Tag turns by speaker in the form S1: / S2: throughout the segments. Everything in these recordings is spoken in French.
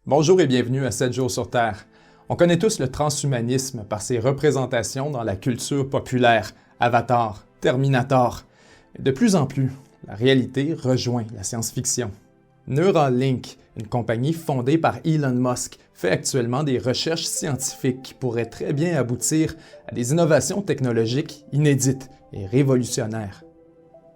S1: Bonjour et bienvenue à 7 jours sur Terre. On connaît tous le transhumanisme par ses représentations dans la culture populaire, Avatar, Terminator. Et de plus en plus, la réalité rejoint la science-fiction. Neuralink, une compagnie fondée par Elon Musk, fait actuellement des recherches scientifiques qui pourraient très bien aboutir à des innovations technologiques inédites et révolutionnaires.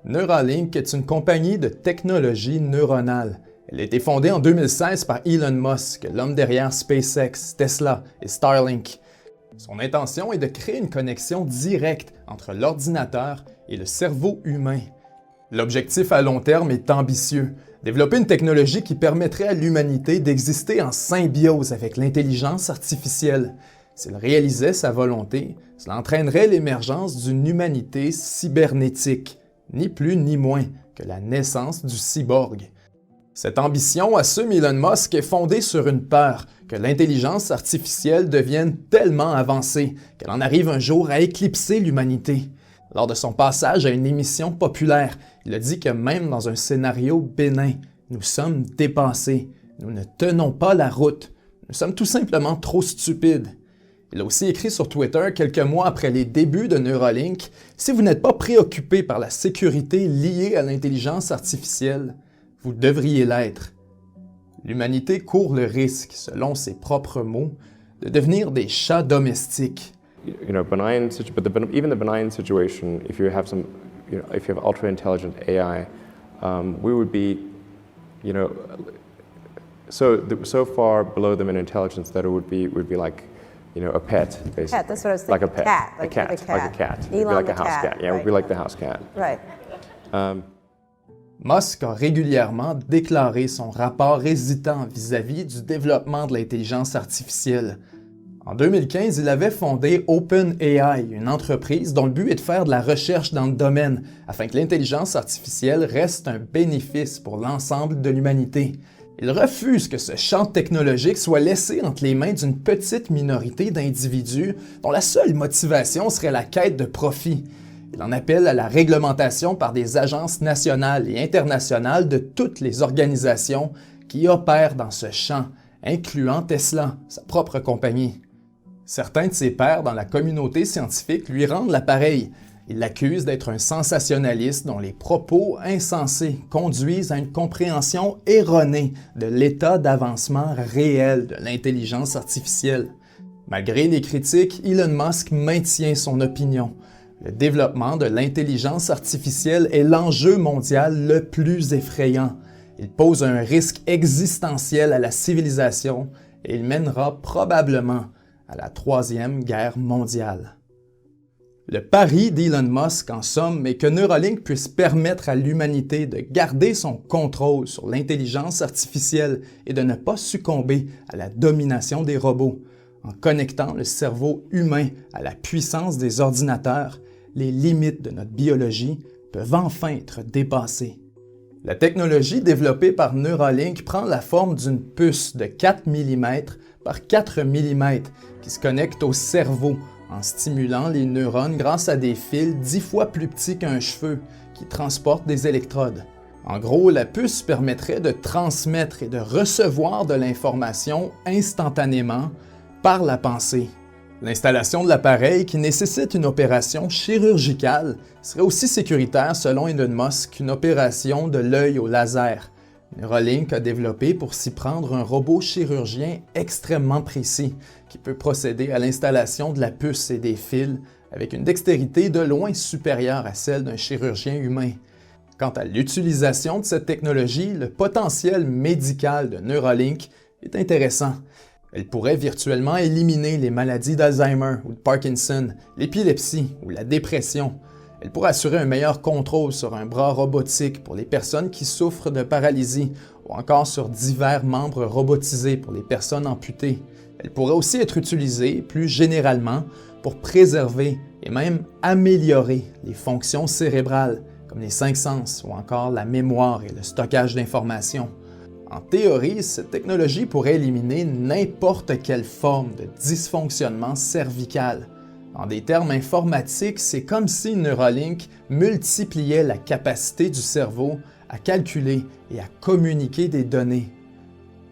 S1: Neuralink est une compagnie de technologie neuronale. Elle a été fondée en 2016 par Elon Musk, l'homme derrière SpaceX, Tesla et Starlink. Son intention est de créer une connexion directe entre l'ordinateur et le cerveau humain. L'objectif à long terme est ambitieux, développer une technologie qui permettrait à l'humanité d'exister en symbiose avec l'intelligence artificielle. S'il réalisait sa volonté, cela entraînerait l'émergence d'une humanité cybernétique, ni plus ni moins que la naissance du cyborg. Cette ambition, assume Elon Musk, est fondée sur une peur que l'intelligence artificielle devienne tellement avancée qu'elle en arrive un jour à éclipser l'humanité. Lors de son passage à une émission populaire, il a dit que même dans un scénario bénin, nous sommes dépassés, nous ne tenons pas la route, nous sommes tout simplement trop stupides. Il a aussi écrit sur Twitter quelques mois après les débuts de Neuralink, « Si vous n'êtes pas préoccupé par la sécurité liée à l'intelligence artificielle, vous devriez l'être. » L'humanité court le risque, selon ses propres mots, de devenir des chats domestiques.
S2: Even the benign situation, if you have if you have ultra intelligent AI, we would be, so far below them in intelligence that it would be like, a pet, basically.
S3: Cat, that's what I was thinking.
S2: Like a pet.
S3: Cat,
S2: like a cat. It'd be
S3: Elon
S2: like
S3: the
S2: a house cat. Yeah, it would be like the house cat.
S3: Right.
S1: Musk a régulièrement déclaré son rapport hésitant vis-à-vis du développement de l'intelligence artificielle. En 2015, il avait fondé OpenAI, une entreprise dont le but est de faire de la recherche dans le domaine afin que l'intelligence artificielle reste un bénéfice pour l'ensemble de l'humanité. Il refuse que ce champ technologique soit laissé entre les mains d'une petite minorité d'individus dont la seule motivation serait la quête de profit. Il en appelle à la réglementation par des agences nationales et internationales de toutes les organisations qui opèrent dans ce champ, incluant Tesla, sa propre compagnie. Certains de ses pairs dans la communauté scientifique lui rendent l'appareil. Ils l'accusent d'être un sensationnaliste dont les propos insensés conduisent à une compréhension erronée de l'état d'avancement réel de l'intelligence artificielle. Malgré les critiques, Elon Musk maintient son opinion. Le développement de l'intelligence artificielle est l'enjeu mondial le plus effrayant. Il pose un risque existentiel à la civilisation et il mènera probablement à la Troisième Guerre mondiale. Le pari d'Elon Musk, en somme, est que Neuralink puisse permettre à l'humanité de garder son contrôle sur l'intelligence artificielle et de ne pas succomber à la domination des robots. En connectant le cerveau humain à la puissance des ordinateurs, les limites de notre biologie peuvent enfin être dépassées. La technologie développée par Neuralink prend la forme d'une puce de 4 mm par 4 mm qui se connecte au cerveau en stimulant les neurones grâce à des fils 10 fois plus petits qu'un cheveu qui transportent des électrodes. En gros, la puce permettrait de transmettre et de recevoir de l'information instantanément par la pensée. L'installation de l'appareil, qui nécessite une opération chirurgicale, serait aussi sécuritaire selon Elon Musk qu'une opération de l'œil au laser. Neuralink a développé pour s'y prendre un robot chirurgien extrêmement précis qui peut procéder à l'installation de la puce et des fils avec une dextérité de loin supérieure à celle d'un chirurgien humain. Quant à l'utilisation de cette technologie, le potentiel médical de Neuralink est intéressant. Elle pourrait virtuellement éliminer les maladies d'Alzheimer ou de Parkinson, l'épilepsie ou la dépression. Elle pourrait assurer un meilleur contrôle sur un bras robotique pour les personnes qui souffrent de paralysie ou encore sur divers membres robotisés pour les personnes amputées. Elle pourrait aussi être utilisée, plus généralement, pour préserver et même améliorer les fonctions cérébrales, comme les 5 sens ou encore la mémoire et le stockage d'informations. En théorie, cette technologie pourrait éliminer n'importe quelle forme de dysfonctionnement cervical. En des termes informatiques, c'est comme si Neuralink multipliait la capacité du cerveau à calculer et à communiquer des données.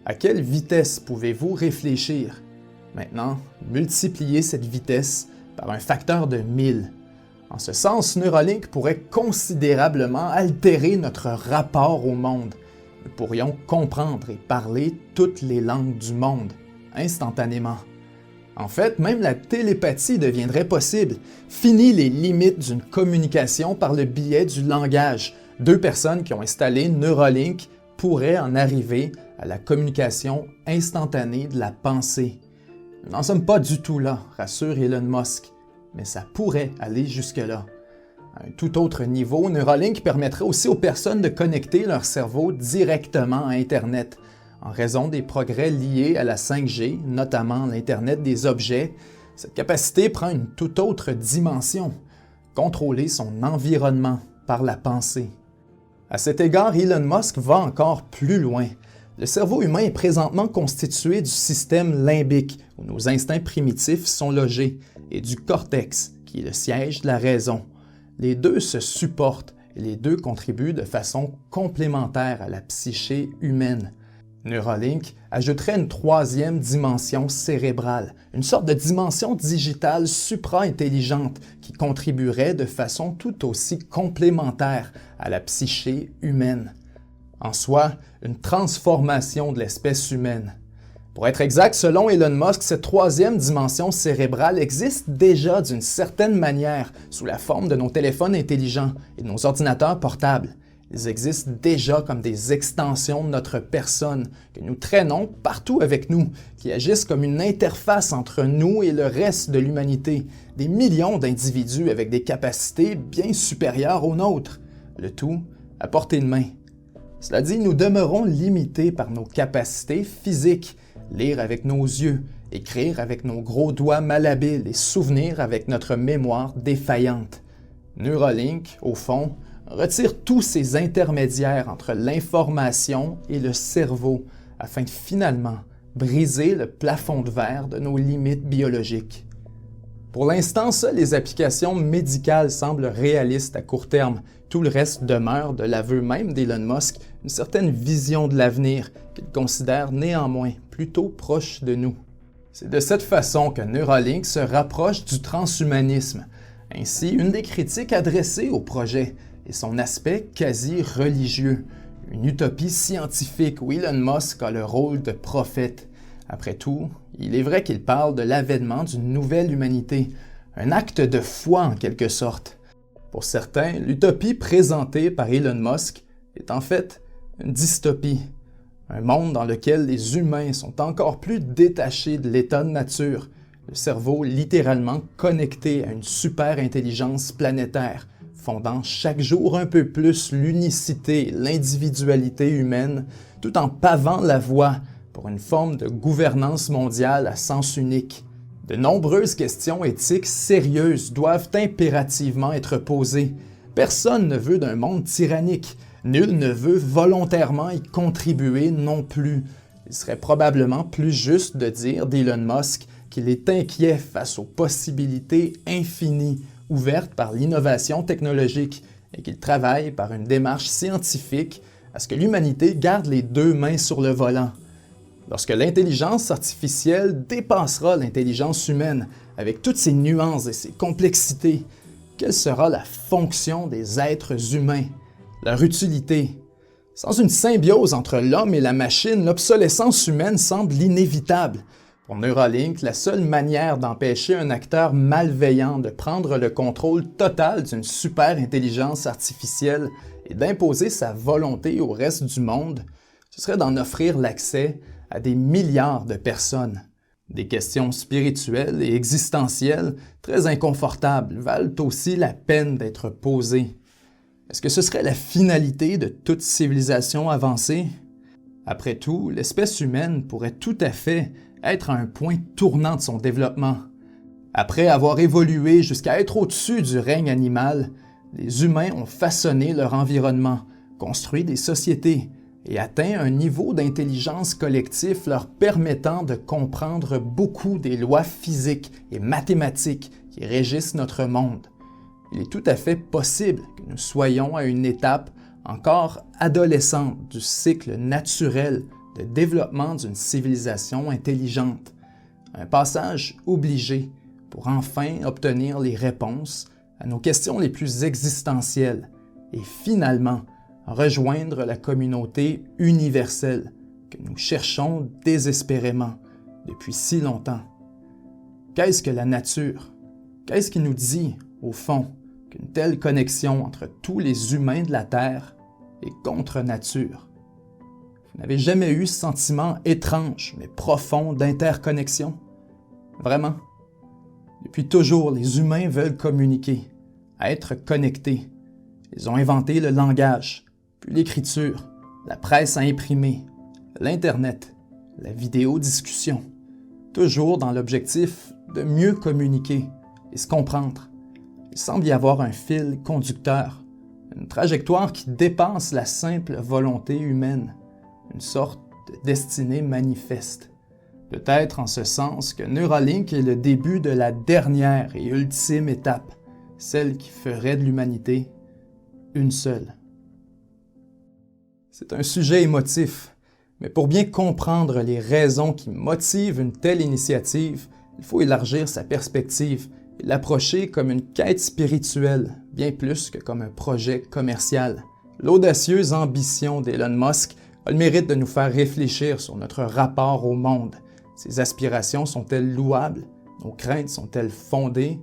S1: À quelle vitesse pouvez-vous réfléchir? Maintenant, multipliez cette vitesse par un facteur de 1000. En ce sens, Neuralink pourrait considérablement altérer notre rapport au monde. Nous pourrions comprendre et parler toutes les langues du monde, instantanément. En fait, même la télépathie deviendrait possible. Fini les limites d'une communication par le biais du langage. 2 personnes qui ont installé Neuralink pourraient en arriver à la communication instantanée de la pensée. Nous n'en sommes pas du tout là, rassure Elon Musk, mais ça pourrait aller jusque-là. À un tout autre niveau, Neuralink permettrait aussi aux personnes de connecter leur cerveau directement à Internet. En raison des progrès liés à la 5G, notamment l'Internet des objets, cette capacité prend une toute autre dimension, contrôler son environnement par la pensée. À cet égard, Elon Musk va encore plus loin. Le cerveau humain est présentement constitué du système limbique, où nos instincts primitifs sont logés, et du cortex, qui est le siège de la raison. Les deux se supportent et les deux contribuent de façon complémentaire à la psyché humaine. Neuralink ajouterait une 3e dimension cérébrale, une sorte de dimension digitale supra-intelligente qui contribuerait de façon tout aussi complémentaire à la psyché humaine. En soi, une transformation de l'espèce humaine. Pour être exact, selon Elon Musk, cette 3e dimension cérébrale existe déjà d'une certaine manière sous la forme de nos téléphones intelligents et de nos ordinateurs portables. Ils existent déjà comme des extensions de notre personne que nous traînons partout avec nous, qui agissent comme une interface entre nous et le reste de l'humanité, des millions d'individus avec des capacités bien supérieures aux nôtres, le tout à portée de main. Cela dit, nous demeurons limités par nos capacités physiques, lire avec nos yeux, écrire avec nos gros doigts malhabiles et souvenir avec notre mémoire défaillante. Neuralink, au fond, retire tous ces intermédiaires entre l'information et le cerveau afin de finalement briser le plafond de verre de nos limites biologiques. Pour l'instant, seules les applications médicales semblent réalistes à court terme. Tout le reste demeure, de l'aveu même d'Elon Musk, une certaine vision de l'avenir qu'il considère néanmoins plutôt proche de nous. C'est de cette façon que Neuralink se rapproche du transhumanisme. Ainsi, une des critiques adressées au projet est son aspect quasi religieux, une utopie scientifique où Elon Musk a le rôle de prophète. Après tout, il est vrai qu'il parle de l'avènement d'une nouvelle humanité, un acte de foi en quelque sorte. Pour certains, l'utopie présentée par Elon Musk est en fait une dystopie, un monde dans lequel les humains sont encore plus détachés de l'état de nature, le cerveau littéralement connecté à une super-intelligence planétaire, fondant chaque jour un peu plus l'unicité et l'individualité humaine, tout en pavant la voie pour une forme de gouvernance mondiale à sens unique. De nombreuses questions éthiques sérieuses doivent impérativement être posées. Personne ne veut d'un monde tyrannique. Nul ne veut volontairement y contribuer non plus. Il serait probablement plus juste de dire d'Elon Musk qu'il est inquiet face aux possibilités infinies ouvertes par l'innovation technologique et qu'il travaille par une démarche scientifique à ce que l'humanité garde les 2 mains sur le volant. Lorsque l'intelligence artificielle dépassera l'intelligence humaine avec toutes ses nuances et ses complexités, quelle sera la fonction des êtres humains, leur utilité? Sans une symbiose entre l'homme et la machine, l'obsolescence humaine semble inévitable. Pour Neuralink, la seule manière d'empêcher un acteur malveillant de prendre le contrôle total d'une super-intelligence artificielle et d'imposer sa volonté au reste du monde, ce serait d'en offrir l'accès à des milliards de personnes. Des questions spirituelles et existentielles très inconfortables valent aussi la peine d'être posées. Est-ce que ce serait la finalité de toute civilisation avancée? Après tout, l'espèce humaine pourrait tout à fait être à un point tournant de son développement. Après avoir évolué jusqu'à être au-dessus du règne animal, les humains ont façonné leur environnement, construit des sociétés, et atteint un niveau d'intelligence collectif leur permettant de comprendre beaucoup des lois physiques et mathématiques qui régissent notre monde. Il est tout à fait possible que nous soyons à une étape encore adolescente du cycle naturel de développement d'une civilisation intelligente, un passage obligé pour enfin obtenir les réponses à nos questions les plus existentielles et finalement rejoindre la communauté universelle que nous cherchons désespérément depuis si longtemps. Qu'est-ce que la nature? Qu'est-ce qui nous dit, au fond, qu'une telle connexion entre tous les humains de la Terre est contre nature? Vous n'avez jamais eu ce sentiment étrange mais profond d'interconnexion? Vraiment? Depuis toujours, les humains veulent communiquer, être connectés. Ils ont inventé le langage, puis l'écriture, la presse à imprimer, l'Internet, la vidéodiscussion, toujours dans l'objectif de mieux communiquer et se comprendre. Il semble y avoir un fil conducteur, une trajectoire qui dépasse la simple volonté humaine, une sorte de destinée manifeste. Peut-être en ce sens que Neuralink est le début de la dernière et ultime étape, celle qui ferait de l'humanité une seule. C'est un sujet émotif, mais pour bien comprendre les raisons qui motivent une telle initiative, il faut élargir sa perspective et l'approcher comme une quête spirituelle, bien plus que comme un projet commercial. L'audacieuse ambition d'Elon Musk a le mérite de nous faire réfléchir sur notre rapport au monde. Ses aspirations sont-elles louables? Nos craintes sont-elles fondées?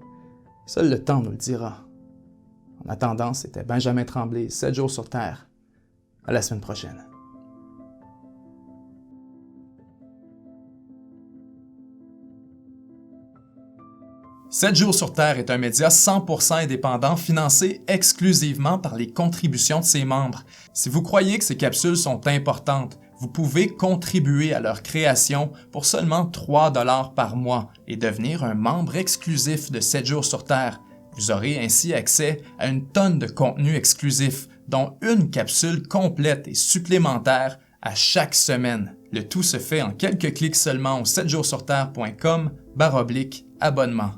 S1: Seul le temps nous le dira. En attendant, c'était Benjamin Tremblay, 7 jours sur Terre. À la semaine prochaine. « 7 jours sur Terre » est un média 100% indépendant financé exclusivement par les contributions de ses membres. Si vous croyez que ces capsules sont importantes, vous pouvez contribuer à leur création pour seulement 3 $ par mois et devenir un membre exclusif de 7 jours sur Terre. Vous aurez ainsi accès à une tonne de contenu exclusif, dont une capsule complète et supplémentaire à chaque semaine. Le tout se fait en quelques clics seulement au 7jourssurterre.com/abonnement.